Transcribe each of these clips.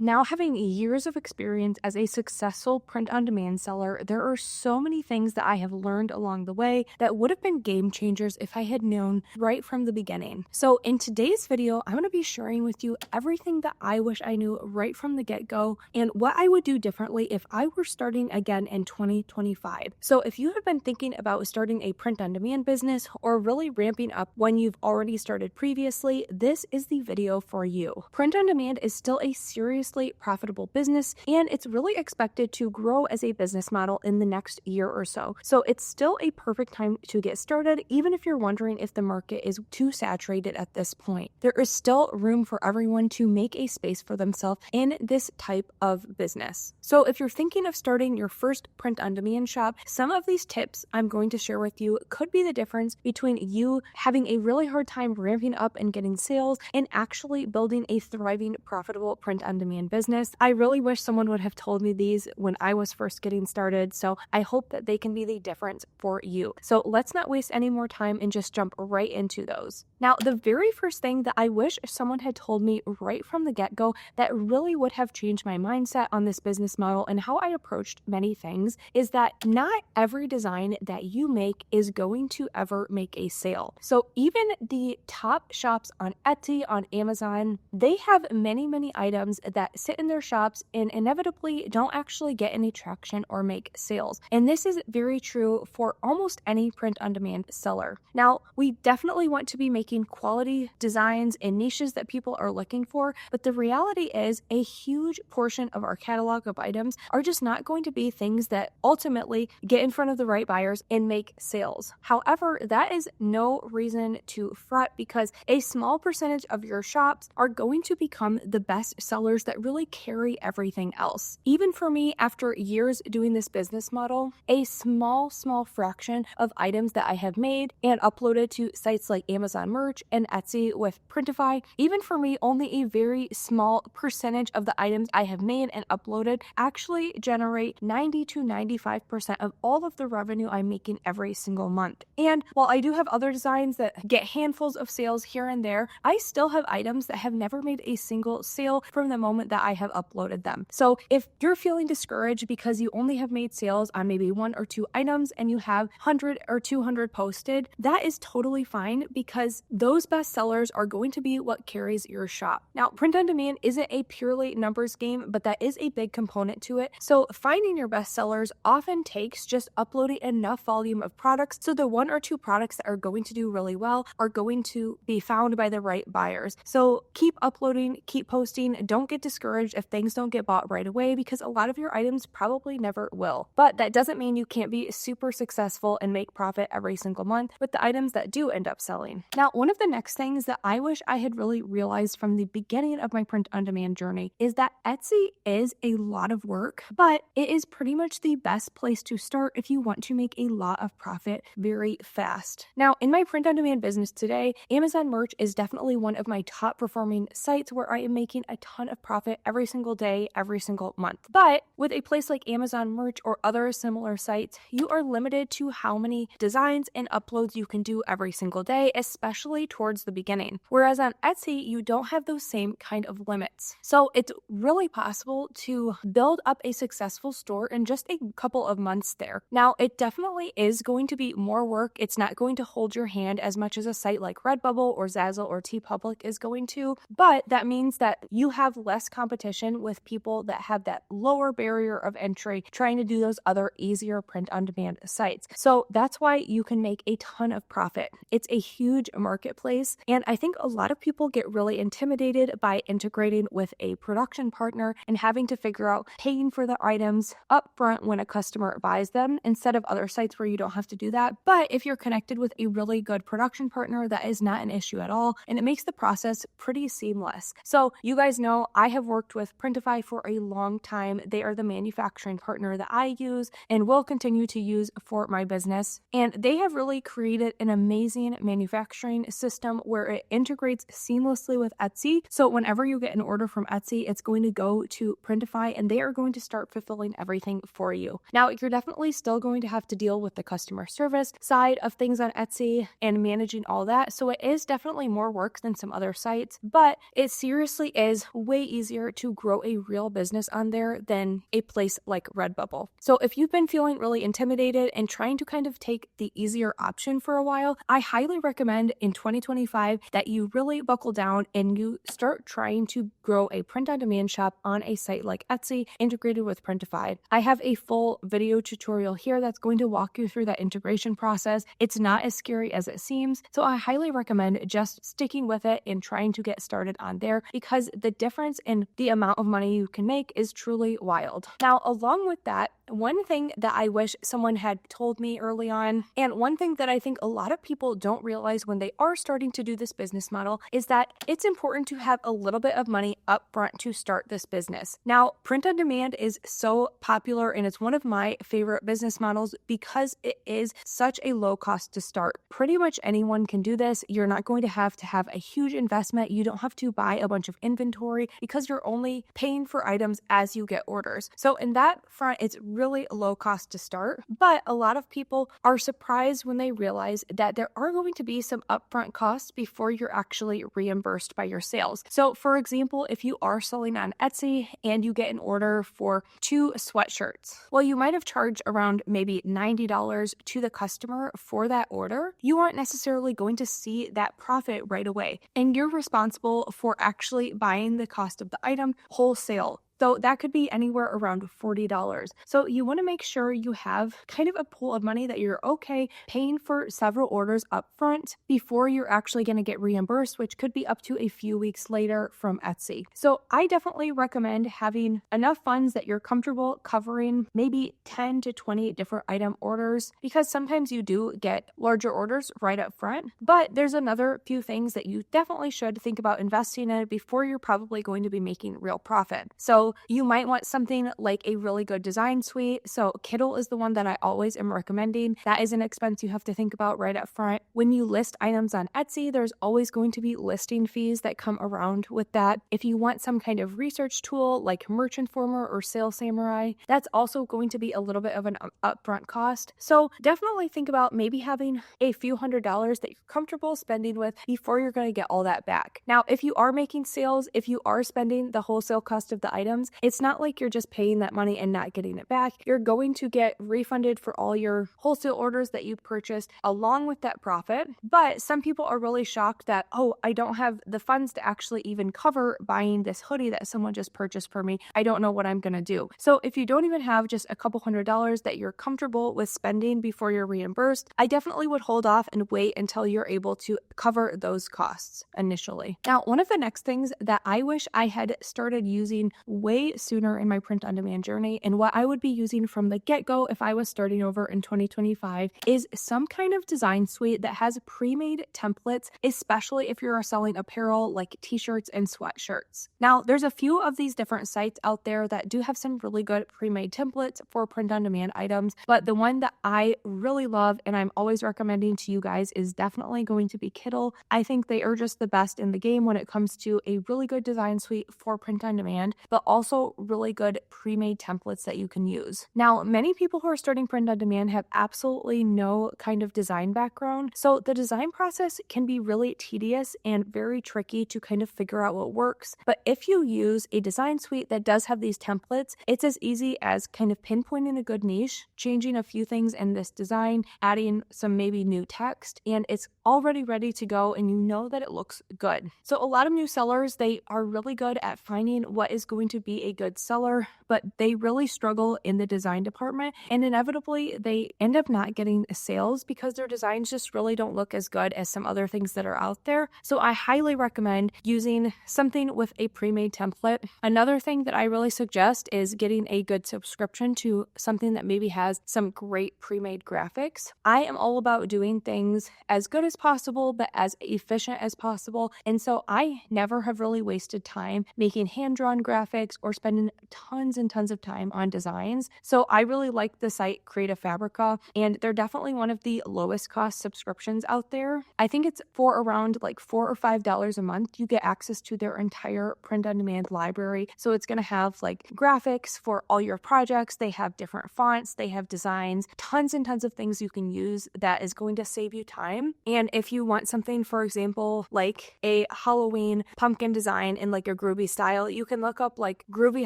Now, having years of experience as a successful print-on-demand seller, there are so many things that I have learned along the way that would have been game changers if I had known right from the beginning. So in today's video, I'm going to be sharing with you everything that I wish I knew right from the get-go and what I would do differently if I were starting again in 2025. So if you have been thinking about starting a print-on-demand business or really ramping up when you've already started previously, this is the video for you. Print-on-demand is still a seriously profitable business, and it's really expected to grow as a business model in the next year or so. So it's still a perfect time to get started, even if you're wondering if the market is too saturated at this point. There is still room for everyone to make a space for themselves in this type of business. So if you're thinking of starting your first print-on-demand shop, some of these tips I'm going to share with you could be the difference between you having a really hard time ramping up and getting sales and actually building a thriving, profitable print-on-demand business. I really wish someone would have told me these when I was first getting started, so I hope that they can be the difference for you. So let's not waste any more time and just jump right into those. Now, the very first thing that I wish someone had told me right from the get-go that really would have changed my mindset on this business model and how I approached many things is that not every design that you make is going to ever make a sale. So even the top shops on Etsy, on Amazon, they have many items that sit in their shops and inevitably don't actually get any traction or make sales. And this is very true for almost any print-on-demand seller. Now, we definitely want to be making quality designs in niches that people are looking for, but the reality is a huge portion of our catalog of items are just not going to be things that ultimately get in front of the right buyers and make sales. However, that is no reason to fret because a small percentage of your shops are going to become the best sellers that really carry everything else. Even for me, after years doing this business model, a small fraction of items that I have made and uploaded to sites like Amazon Merch and Etsy with Printify, even for me, only a very small percentage of the items I have made and uploaded actually generate 90 to 95% of all of the revenue I'm making every single month. And while I do have other designs that get handfuls of sales here and there, I still have items that have never made a single sale from the moment that I have uploaded them. So if you're feeling discouraged because you only have made sales on maybe one or two items and you have 100 or 200 posted, that is totally fine because those best sellers are going to be what carries your shop. Now, print on demand isn't a purely numbers game, but that is a big component to it. So finding your best sellers often takes just uploading enough volume of products so the one or two products that are going to do really well are going to be found by the right buyers. So keep uploading, keep posting. Don't get discouraged if things don't get bought right away because a lot of your items probably never will. But that doesn't mean you can't be super successful and make profit every single month with the items that do end up selling. Now, one of the next things that I wish I had really realized from the beginning of my print-on-demand journey is that Etsy is a lot of work, but it is pretty much the best place to start if you want to make a lot of profit very fast. Now, in my print-on-demand business today, Amazon Merch is definitely one of my top performing sites where I am making a ton of profit every single day, every single month. But with a place like Amazon Merch or other similar sites, you are limited to how many designs and uploads you can do every single day, especially towards the beginning. Whereas on Etsy, you don't have those same kind of limits. So it's really possible to build up a successful store in just a couple of months there. Now, it definitely is going to be more work. It's not going to hold your hand as much as a site like Redbubble or Zazzle or TeePublic is going to, but that means that you have less competition with people that have that lower barrier of entry trying to do those other easier print-on-demand sites. So that's why you can make a ton of profit. It's a huge marketplace, and I think a lot of people get really intimidated by integrating with a production partner and having to figure out paying for the items up front when a customer buys them instead of other sites where you don't have to do that. But if you're connected with a really good production partner, that is not an issue at all, and it makes the process pretty seamless. So you guys know I have worked with Printify for a long time. They are the manufacturing partner that I use and will continue to use for my business. And they have really created an amazing manufacturing system where it integrates seamlessly with Etsy. So whenever you get an order from Etsy, it's going to go to Printify and they are going to start fulfilling everything for you. Now, you're definitely still going to have to deal with the customer service side of things on Etsy and managing all that. So it is definitely more work than some other sites, but it seriously is way easier easier to grow a real business on there than a place like Redbubble. So if you've been feeling really intimidated and trying to kind of take the easier option for a while, I highly recommend in 2025 that you really buckle down and you start trying to grow a print-on-demand shop on a site like Etsy integrated with Printify. I have a full video tutorial here that's going to walk you through that integration process. It's not as scary as it seems, so I highly recommend just sticking with it and trying to get started on there because the difference in the amount of money you can make is truly wild. Now, along with that, one thing that I wish someone had told me early on, and one thing that I think a lot of people don't realize when they are starting to do this business model, is that it's important to have a little bit of money up front to start this business. Now, print on demand is so popular and it's one of my favorite business models because it is such a low cost to start. Pretty much anyone can do this. You're not going to have a huge investment. You don't have to buy a bunch of inventory because you're only paying for items as you get orders. So in that front, it's really low cost to start, but a lot of people are surprised when they realize that there are going to be some upfront costs before you're actually reimbursed by your sales. So for example, if you are selling on Etsy and you get an order for 2 sweatshirts, well, you might have charged around maybe $90 to the customer for that order. You aren't necessarily going to see that profit right away, and you're responsible for actually buying the cost of the item wholesale. So that could be anywhere around $40. So you want to make sure you have kind of a pool of money that you're okay paying for several orders up front before you're actually going to get reimbursed, which could be up to a few weeks later from Etsy. So I definitely recommend having enough funds that you're comfortable covering maybe 10 to 20 different item orders, because sometimes you do get larger orders right up front. But there's another few things that you definitely should think about investing in before you're probably going to be making real profit. So you might want something like a really good design suite. So Kittle is the one that I always am recommending. That is an expense you have to think about right up front. When you list items on Etsy, there's always going to be listing fees that come around with that. If you want some kind of research tool like Merchanformer or Sales Samurai, that's also going to be a little bit of an upfront cost. So definitely think about maybe having a few $100s that you're comfortable spending with before you're going to get all that back. Now, if you are making sales, if you are spending the wholesale cost of the item, it's not like you're just paying that money and not getting it back. You're going to get refunded for all your wholesale orders that you purchased along with that profit. But some people are really shocked that, oh, I don't have the funds to actually even cover buying this hoodie that someone just purchased for me. I don't know what I'm going to do. So if you don't even have just a couple $100s that you're comfortable with spending before you're reimbursed, I definitely would hold off and wait until you're able to cover those costs initially. Now, one of the next things that I wish I had started using way sooner in my print on demand journey, and what I would be using from the get-go if I was starting over in 2025, is some kind of design suite that has pre-made templates, especially if you're selling apparel like t-shirts and sweatshirts. Now, there's a few of these different sites out there that do have some really good pre-made templates for print on demand items, but the one that I really love and I'm always recommending to you guys is definitely going to be Kittle. I think they are just the best in the game when it comes to a really good design suite for print on demand, but also really good pre-made templates that you can use. Now, many people who are starting print on demand have absolutely no kind of design background, so the design process can be really tedious and very tricky to kind of figure out what works. But if you use a design suite that does have these templates, it's as easy as kind of pinpointing a good niche, changing a few things in this design, adding some maybe new text, and it's already ready to go and you know that it looks good. So a lot of new sellers, they are really good at finding what is going to be a good seller, but they really struggle in the design department, and inevitably they end up not getting sales because their designs just really don't look as good as some other things that are out there. So I highly recommend using something with a pre-made template. Another thing that I really suggest is getting a good subscription to something that maybe has some great pre-made graphics. I am all about doing things as good as possible, but as efficient as possible. And so I never have really wasted time making hand-drawn graphics graphics or spending tons and tons of time on designs. So I really like the site Creative Fabrica, and they're definitely one of the lowest cost subscriptions out there. I think it's for around like $4 or $5 a month. You get access to their entire print on demand library. So it's going to have like graphics for all your projects. They have different fonts, they have designs, tons and tons of things you can use that is going to save you time. And if you want something, for example, like a Halloween pumpkin design in like a groovy style, you can look up like groovy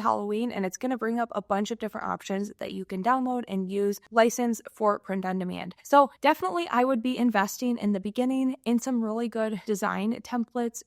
Halloween and it's going to bring up a bunch of different options that you can download and use, license for print on demand. So definitely I would be investing in the beginning in some really good design templates,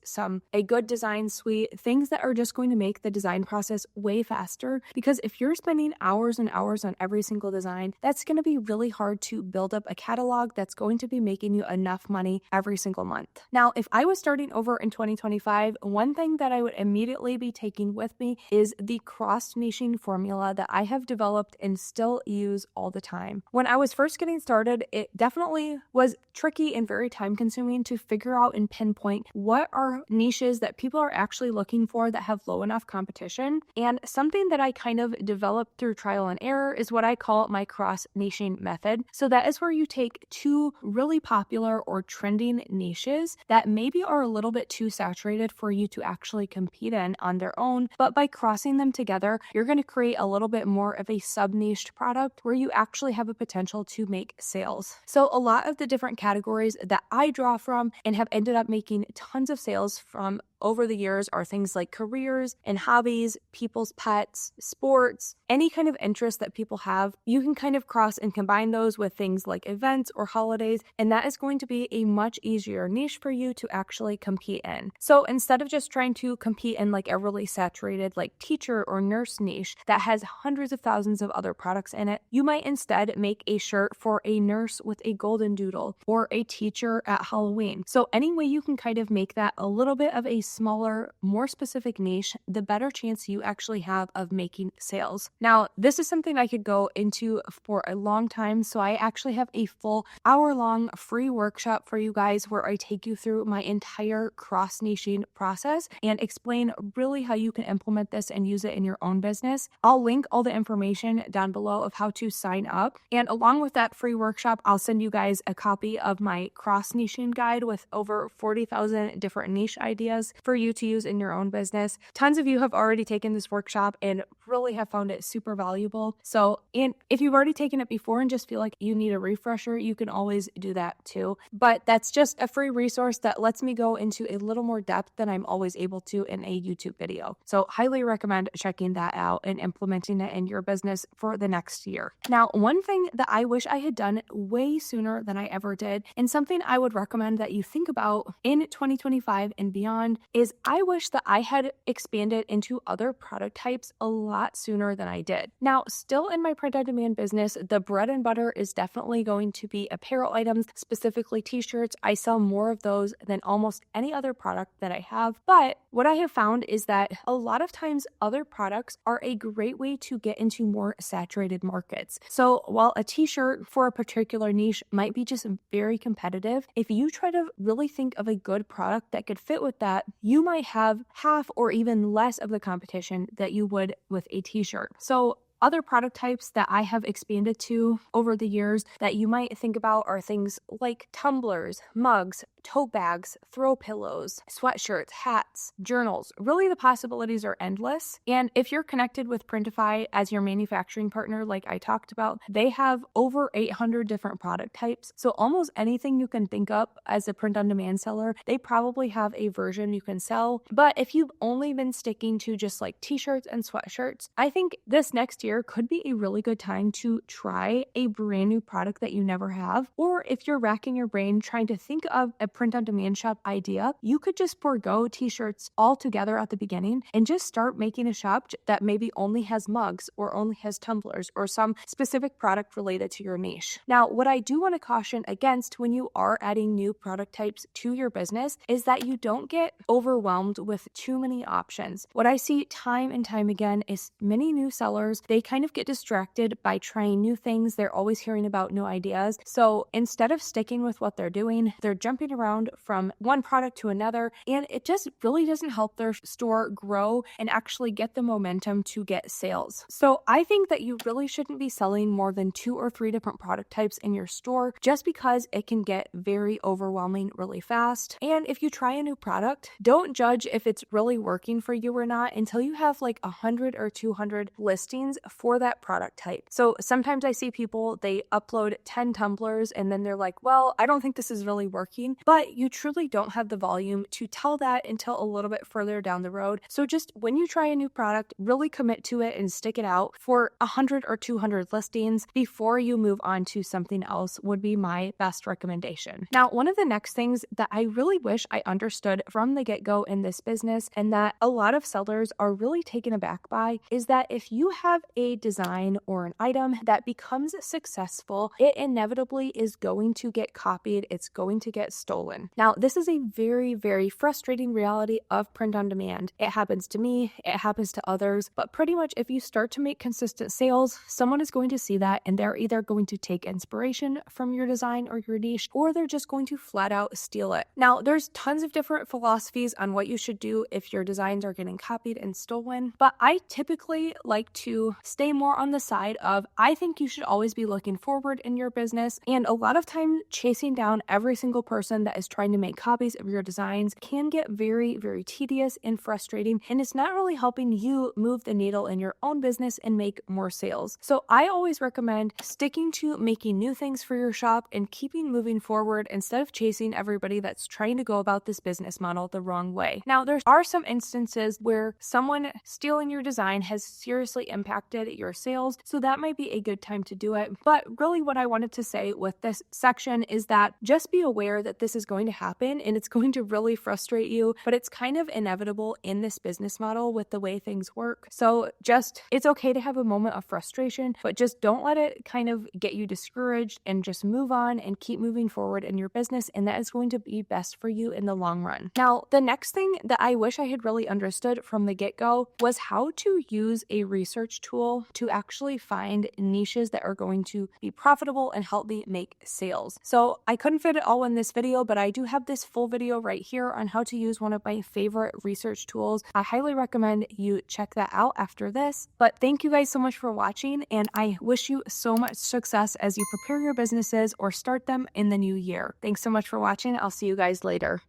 a good design suite, things that are just going to make the design process way faster. Because if you're spending hours and hours on every single design, that's going to be really hard to build up a catalog that's going to be making you enough money every single month. Now, if I was starting over in 2025, one thing that I would immediately be taking with me is the cross-niching formula that I have developed and still use all the time. When I was first getting started, it definitely was tricky and very time-consuming to figure out and pinpoint what are niches that people are actually looking for that have low enough competition. And something that I kind of developed through trial and error is what I call my cross-niching method. So that is where you take two really popular or trending niches that maybe are a little bit too saturated for you to actually compete in on their own, but by crossing them together, you're going to create a little bit more of a sub-niched product where you actually have a potential to make sales. So a lot of the different categories that I draw from and have ended up making tons of sales from over the years are things like careers and hobbies, people's pets, sports, any kind of interest that people have. You can kind of cross and combine those with things like events or holidays, and that is going to be a much easier niche for you to actually compete in. So instead of just trying to compete in like a really saturated like teacher or nurse niche that has hundreds of thousands of other products in it, you might instead make a shirt for a nurse with a golden doodle or a teacher at Halloween. So any way you can kind of make that a little bit of a smaller, more specific niche, the better chance you actually have of making sales. Now, this is something I could go into for a long time, so I actually have a full hour-long free workshop for you guys where I take you through my entire cross-niching process and explain really how you can implement this and use it in your own business. I'll link all the information down below of how to sign up, and along with that free workshop, I'll send you guys a copy of my cross-niching guide with over 40,000 different niche ideas for you to use in your own business. Tons of you have already taken this workshop and really have found it super valuable. So, and if you've already taken it before and just feel like you need a refresher, you can always do that too. But that's just a free resource that lets me go into a little more depth than I'm always able to in a YouTube video. So highly recommend checking that out and implementing it in your business for the next year. Now, one thing that I wish I had done way sooner than I ever did, and something I would recommend that you think about in 2025 and beyond, is I wish that I had expanded into other product types a lot sooner than I did. Now, still in my print on demand business, the bread and butter is definitely going to be apparel items, specifically t-shirts. I sell more of those than almost any other product that I have. But what I have found is that a lot of times other products are a great way to get into more saturated markets. So while a t-shirt for a particular niche might be just very competitive, if you try to really think of a good product that could fit with that, you might have half or even less of the competition that you would with a t-shirt. So other product types that I have expanded to over the years that you might think about are things like tumblers, mugs, tote bags, throw pillows, sweatshirts, hats, journals. Really, the possibilities are endless. And if you're connected with Printify as your manufacturing partner, like I talked about, they have over 800 different product types. So almost anything you can think up as a print-on-demand seller, they probably have a version you can sell. But if you've only been sticking to just like t-shirts and sweatshirts, I think this next year could be a really good time to try a brand new product that you never have. Or if you're racking your brain trying to think of a print-on-demand shop idea, you could just forego t-shirts altogether at the beginning and just start making a shop that maybe only has mugs or only has tumblers or some specific product related to your niche. Now, what I do want to caution against when you are adding new product types to your business is that you don't get overwhelmed with too many options. What I see time and time again is many new sellers, they they kind of get distracted by trying new things. They're always hearing about new ideas. So instead of sticking with what they're doing, they're jumping around from one product to another, and it just really doesn't help their store grow and actually get the momentum to get sales. So I think that you really shouldn't be selling more than 2 or 3 different product types in your store, just because it can get very overwhelming really fast. And if you try a new product, don't judge if it's really working for you or not until you have like 100 or 200 listings for that product type. So sometimes I see people, they upload 10 tumblers and then they're like, well, I don't think this is really working, but you truly don't have the volume to tell that until a little bit further down the road. So just when you try a new product, really commit to it and stick it out for 100 or 200 listings before you move on to something else would be my best recommendation. Now, one of the next things that I really wish I understood from the get-go in this business, and that a lot of sellers are really taken aback by, is that if you have a design or an item that becomes successful, it inevitably is going to get copied. It's going to get stolen. Now, this is a very, very frustrating reality of print on demand. It happens to me, it happens to others, but pretty much if you start to make consistent sales, someone is going to see that and they're either going to take inspiration from your design or your niche, or they're just going to flat out steal it. Now, there's tons of different philosophies on what you should do if your designs are getting copied and stolen, but I typically like to stay more on the side of, I think you should always be looking forward in your business, and a lot of time chasing down every single person that is trying to make copies of your designs can get very, very tedious and frustrating, and it's not really helping you move the needle in your own business and make more sales. So I always recommend sticking to making new things for your shop and keeping moving forward instead of chasing everybody that's trying to go about this business model the wrong way. Now, there are some instances where someone stealing your design has seriously impacted your sales, so that might be a good time to do it. But really what I wanted to say with this section is that just be aware that this is going to happen and it's going to really frustrate you, but it's kind of inevitable in this business model with the way things work. So just, it's okay to have a moment of frustration, but just don't let it kind of get you discouraged, and just move on and keep moving forward in your business, and that is going to be best for you in the long run. Now, the next thing that I wish I had really understood from the get-go was how to use a research tool to actually find niches that are going to be profitable and help me make sales. So I couldn't fit it all in this video, but I do have this full video right here on how to use one of my favorite research tools. I highly recommend you check that out after this. But thank you guys so much for watching, and I wish you so much success as you prepare your businesses or start them in the new year. Thanks so much for watching. I'll see you guys later.